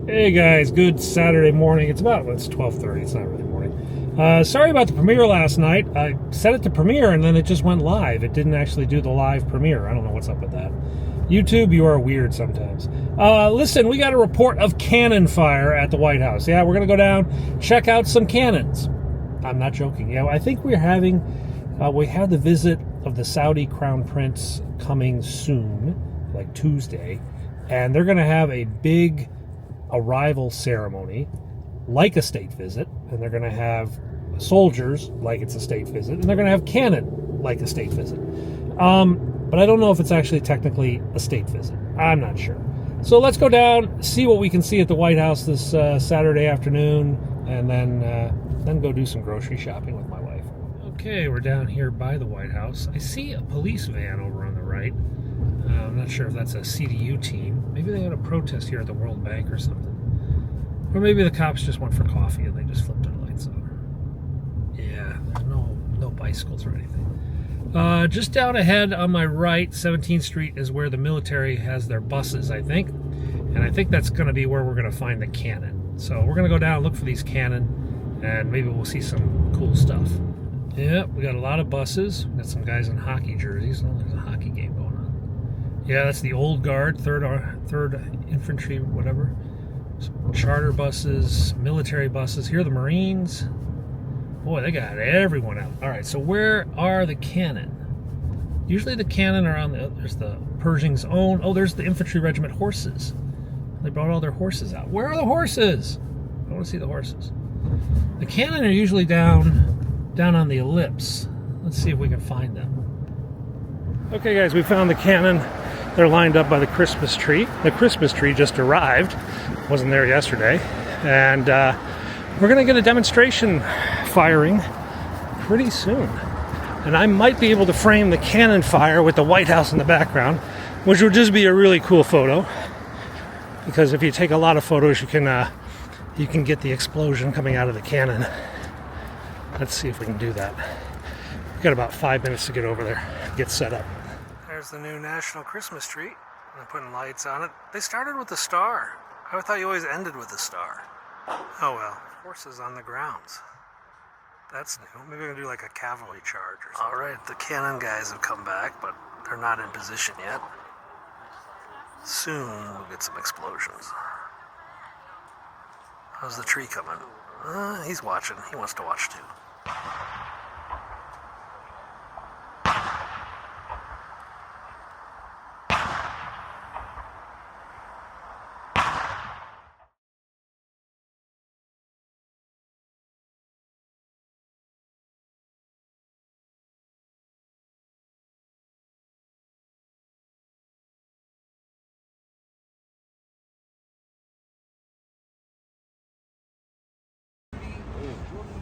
Hey guys, good Saturday morning. It's 12:30. It's not really morning. Sorry about the premiere last night. I set it to premiere and then it just went live. It didn't actually do the live premiere. I don't know what's up with that. YouTube, you are weird sometimes. Listen, we got a report of cannon fire at the White House. Yeah, we're going to go down, check out some cannons. I'm not joking. Yeah, I think we had the visit of the Saudi Crown Prince coming soon, like Tuesday, and they're going to have a big arrival ceremony like a state visit, and they're going to have soldiers like it's a state visit, and they're going to have cannon like a state visit. But I don't know if it's actually technically a state visit. I'm not sure. So let's go down, see what we can see at the White House this Saturday afternoon, and then go do some grocery shopping with my wife. Okay, we're down here by the White House. I see a police van over on the right. I'm not sure if that's a CDU team. Maybe they had a protest here at the World Bank or something. Or maybe the cops just went for coffee and they just flipped their lights on. Yeah, there's no bicycles or anything. Just down ahead on my right, 17th Street, is where the military has their buses, I think. And I think that's going to be where we're going to find the cannon. So we're going to go down and look for these cannon, and maybe we'll see some cool stuff. Yeah, we got a lot of buses. We got some guys in hockey jerseys. Oh, there's a hockey game going on. Yeah, that's the Old Guard, 3rd Infantry, whatever. Some charter buses, military buses. Here are the Marines. Boy, they got everyone out. All right, so where are the cannon? Usually the cannon are on there's the Pershing's own. Oh, there's the infantry regiment horses. They brought all their horses out. Where are the horses? I want to see the horses. The cannon are usually down on the ellipse. Let's see if we can find them. Okay, guys, we found the cannon. They're lined up by the Christmas tree. The Christmas tree just arrived. Wasn't there yesterday. And we're going to get a demonstration firing pretty soon. And I might be able to frame the cannon fire with the White House in the background, which would just be a really cool photo. Because if you take a lot of photos, you can get the explosion coming out of the cannon. Let's see if we can do that. We've got about 5 minutes to get over there, get set up. There's the new National Christmas tree. They're putting lights on it. They started with the star. I thought you always ended with the star. Oh well, horses on the grounds. That's new. Maybe we're going to do like a cavalry charge or something. Alright, the cannon guys have come back, but they're not in position yet. Soon we'll get some explosions. How's the tree coming? He's watching. He wants to watch too.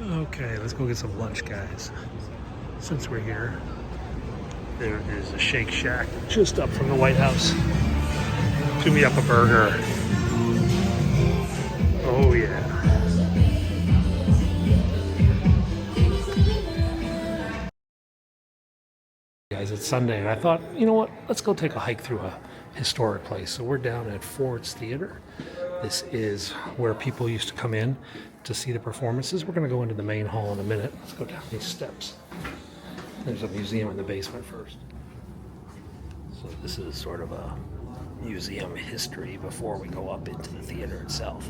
Okay, let's go get some lunch, guys. Since we're here, there is a Shake Shack just up from the White House. Do me up a burger. Oh yeah. Guys, it's Sunday, and I thought, you know what? Let's go take a hike through a historic place. So we're down at Ford's Theater. This is where people used to come in to see the performances. We're going to go into the main hall in a minute. Let's go down these steps. There's a museum in the basement first. So this is sort of a museum history before we go up into the theater itself.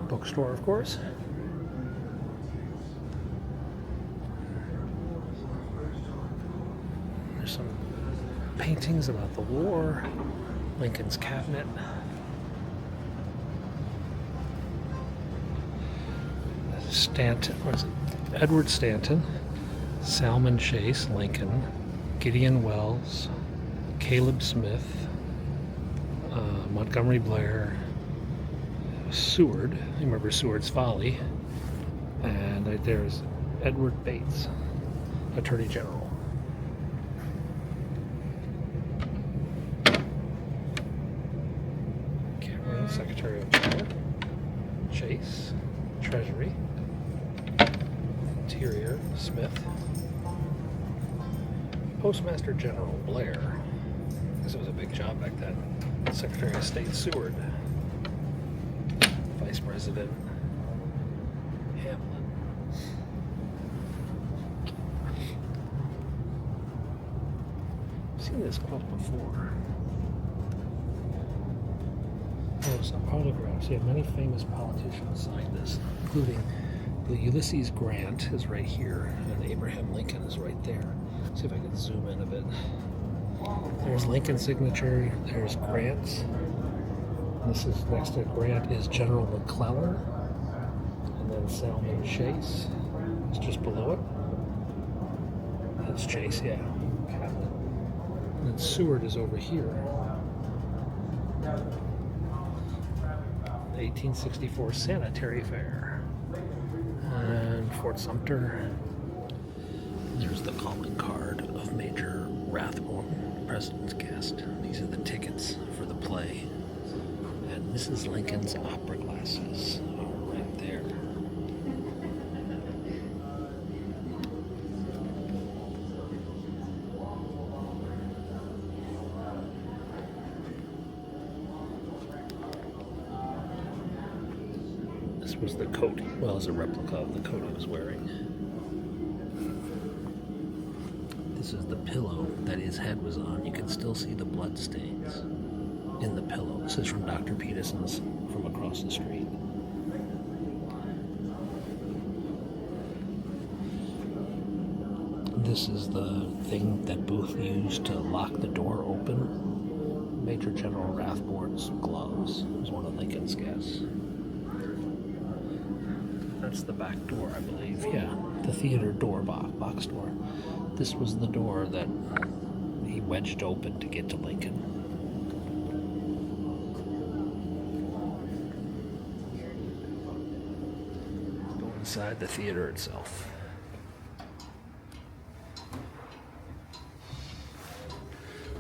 Bookstore, of course. There's some paintings about the war. Lincoln's cabinet. Stanton, what is it? Edward Stanton, Salmon Chase, Lincoln, Gideon Wells, Caleb Smith, Montgomery Blair, Seward. You remember Seward's Folly. And right there's Edward Bates, Attorney General. Secretary of War, Chase, Treasury, Interior, Smith, Postmaster General Blair, This was a big job back then. Secretary of State Seward. Vice President Hamlin. I've seen this quote before. Oh, some autographs. Yeah, many famous politicians signed this, including Ulysses Grant is right here, and Abraham Lincoln is right there. Let's see if I can zoom in a bit. There's Lincoln's signature. There's Grant's. This is next to Grant is General McClellan, and then Salmon Chase. It's just below it. That's Chase, yeah. And then Seward is over here. 1864 Sanitary Fair. And Fort Sumter. There's the calling card of Major Rathbone, President's Guest. These are the tickets for the play. And Mrs. Lincoln's opera glasses are right there. This was the coat, well, as a replica of the coat he was wearing. This is the pillow that his head was on. You can still see the blood stains in the pillow. This is from Dr. Peterson's from across the street. This is the thing that Booth used to lock the door open. Major General Rathbone's gloves. It was one of Lincoln's guests. That's the back door, I believe. Yeah, the theater door, box door. This was the door that he wedged open to get to Lincoln. Go inside the theater itself.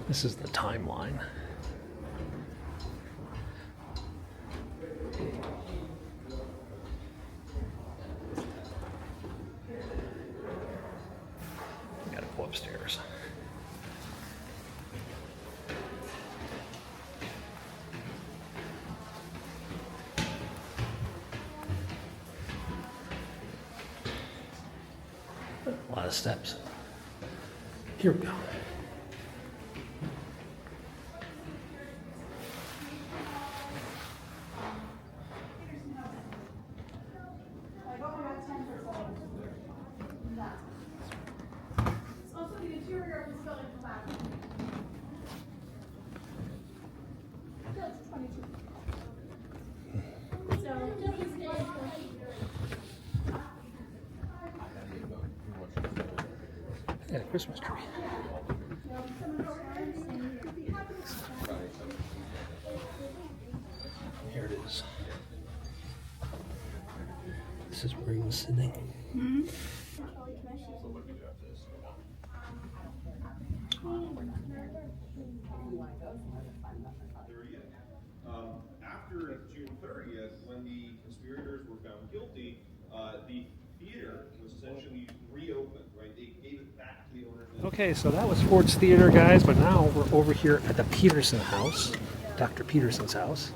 This is the timeline. Upstairs. A lot of steps. Here we go. Yeah, Christmas tree. Here it is. This is where he was sitting. Mm-hmm. After June 30th, when the conspirators were found guilty, the theater was essentially reopened, right? They gave it back to the owners. Okay, so that was Ford's Theater, guys, but now we're over here at the Peterson House, Dr. Peterson's house,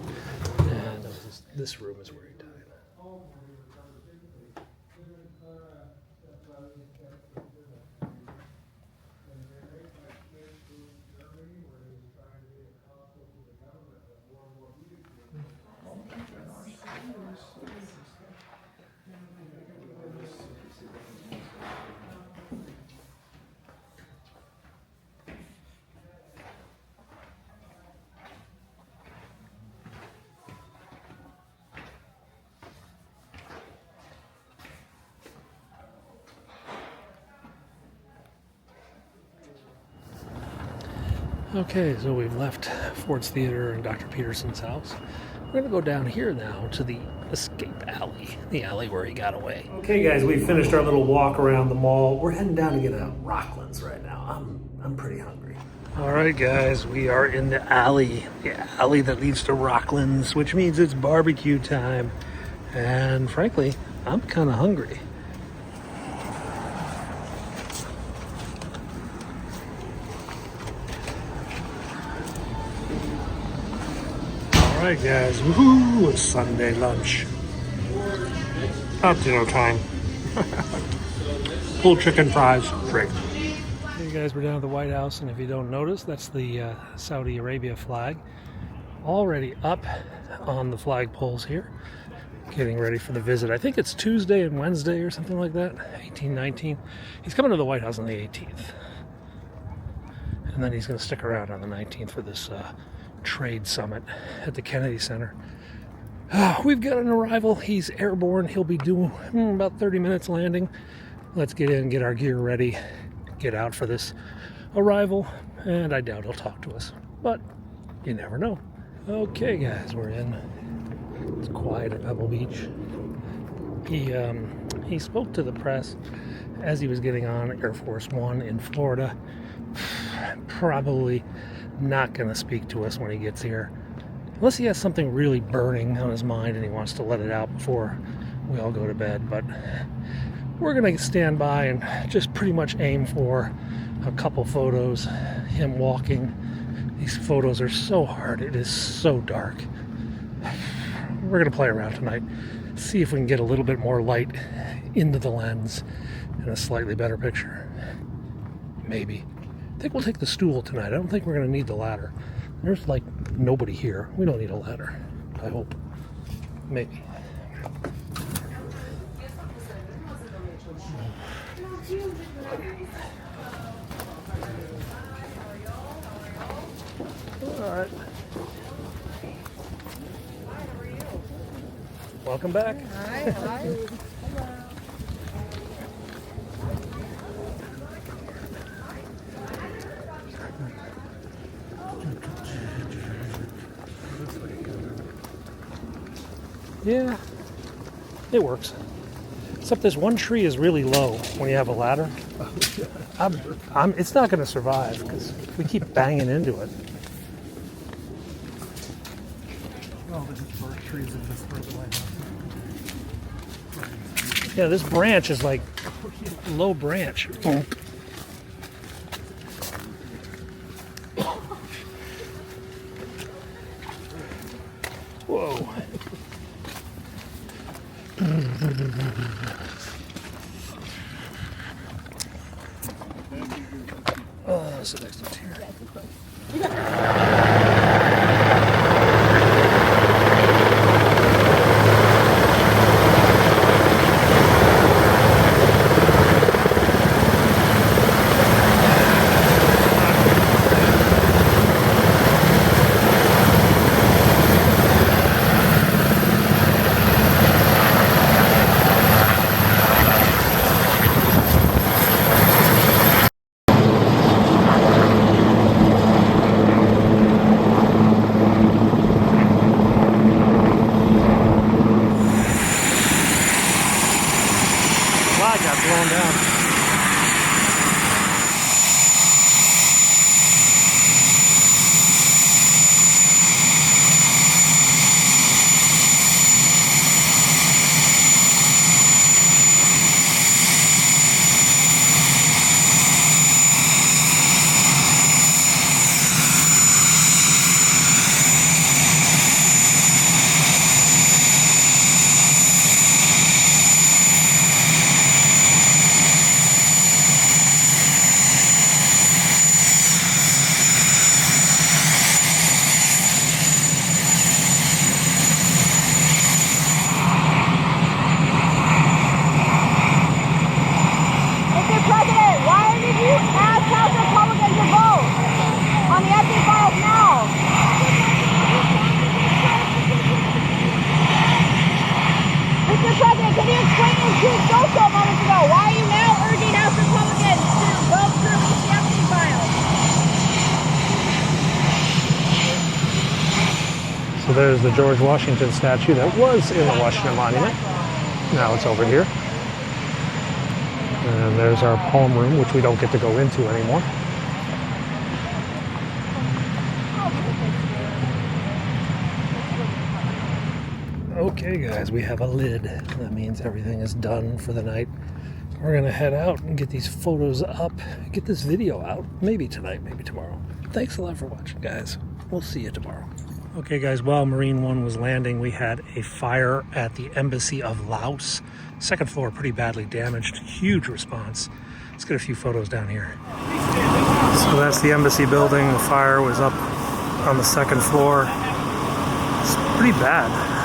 and this room is where he died. Okay, so we've left Ford's Theater and Dr. Peterson's house. We're going to go down here now to the escape alley, the alley where he got away. Okay, guys, we finished our little walk around the mall. We're heading down to get a Rockland's right now. I'm pretty hungry. All right, guys, we are in the alley that leads to Rockland's, which means it's barbecue time. And frankly, I'm kind of hungry. Alright guys, woohoo, it's Sunday lunch. About dinner time. Pulled chicken fries, drink. Hey guys, we're down at the White House, and if you don't notice, that's the Saudi Arabia flag. Already up on the flagpoles here, getting ready for the visit. I think it's Tuesday and Wednesday or something like that, 18, 19. He's coming to the White House on the 18th. And then he's going to stick around on the 19th for this trade summit at the Kennedy Center. We've got an arrival. He's airborne. He'll be doing about 30 minutes landing. Let's get in, get our gear ready, get out for this arrival, and I doubt he'll talk to us, but you never know. Okay guys, we're in. It's quiet at Pebble Beach. He spoke to the press as he was getting on Air Force One in Florida. Probably not going to speak to us when he gets here, unless he has something really burning on his mind and he wants to let it out before we all go to bed. But we're going to stand by and just pretty much aim for a couple photos, him walking. These photos are so hard. It is so dark. We're going to play around tonight, see if we can get a little bit more light into the lens and a slightly better picture. Maybe. I think we'll take the stool tonight. I don't think we're going to need the ladder. There's like nobody here. We don't need a ladder. I hope. Maybe. All right. Welcome back. Hi. Hello. Yeah, it works. Except this one tree is really low when you have a ladder. It's not going to survive because we keep banging into it. Yeah, this branch is like low branch. Whoa. Sit next to here. Got blown down. So there's the George Washington statue that was in the Washington Monument. Now it's over here. And there's our poem room, which we don't get to go into anymore. Okay guys, we have a lid. That means everything is done for the night. We're gonna head out and get these photos up, get this video out, maybe tonight, maybe tomorrow. Thanks a lot for watching, guys. We'll see you tomorrow. Okay guys, while Marine One was landing, we had a fire at the Embassy of Laos. Second floor pretty badly damaged, huge response. Let's get a few photos down here. So that's the embassy building. The fire was up on the second floor. It's pretty bad.